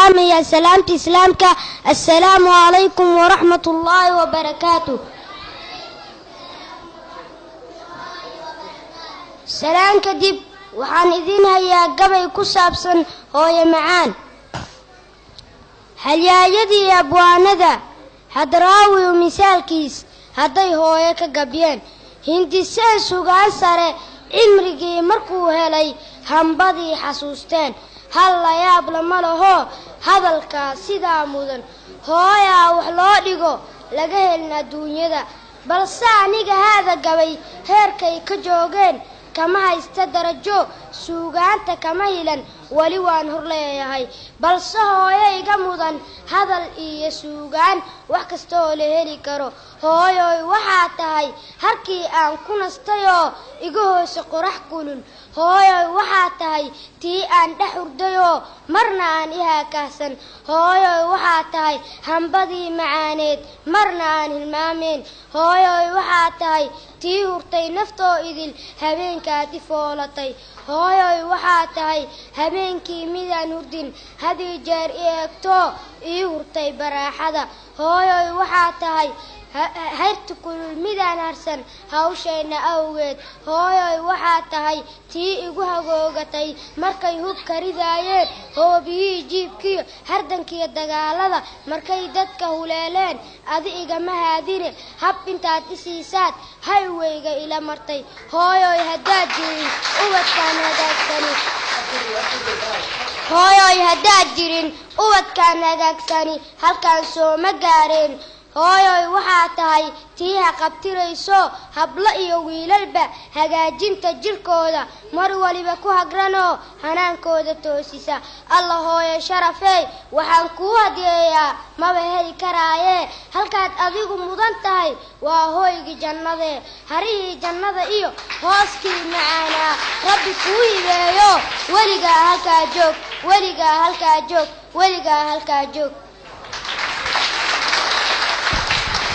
السلام يا سلامة إسلامك. السلام عليكم ورحمة الله وبركاته. سلام كدب waxaan idin hayaa gabay ku saabsan hooyo macaan. halyaayadii abwaanada hadraawi misaalkiis hadday hooyo ka gabyeen hindiseen sugaan sare cimrigii markuu helay hambadii xasuusteen hal la yaab lama laho hadalka sidaa mudan hooyaa wax loo dhigo laga helin adduunyada balse aniga haada gabay heerkay ka joogeen kama haysta darajo suugaanta kama hilan wali waan hor leeyahay balse hooyo iga mudan hadal iyo suugaan wax kasta oo la heli karo hooyoy waxaa tahay harkii aan ku nastayoo iga hoose qorax kulul hooyoy waxaa tahay tii aan dhex hurdayoo marna aan ihaakahsan hooyoy waxaa tahay hambadii macaaneed marna aan hilmaameen hooyoy waxaa tahay tii hurtay naftoo idil habeenkaad i foolatay hooyoy waxaa tahay habeenkii midaan hurdin hadii jeer i eegto ii hurtay baraaxada hooyoy waxaa tahay hayrta kulul midaan harsan hawshayna awgeed hooyoy waxaa tahay tii igu hagoogatay markay hub karidaayeen hoobiyii jiibkiyo hardankiyo dagaalada markay dadka huleeleen adi igama haadine hab intaad isiisaad hayweyga ila martay hooyoy haddaad jirin ubadkaan hagaagsani hooyoy haddaad jirin ubadkaan hagaagsani halkaan sooma gaareen hooyoy waxaa tahay tii haqabtirayso hablo iyo wiilalba hagaajinta jirkooda mar waliba ku hagranoo hanaankooda toosisa alla hooyo sharafey waxaan kuu hadiyeeyaa maba heli karaaye halkaad adigu mudan tahay waa hooygii jannadee harihii jannada iyo hooskii macaanaa rabbi kuu hibeeyo weligaa halkaa joog weligaa halkaa joog weligaa halkaa joog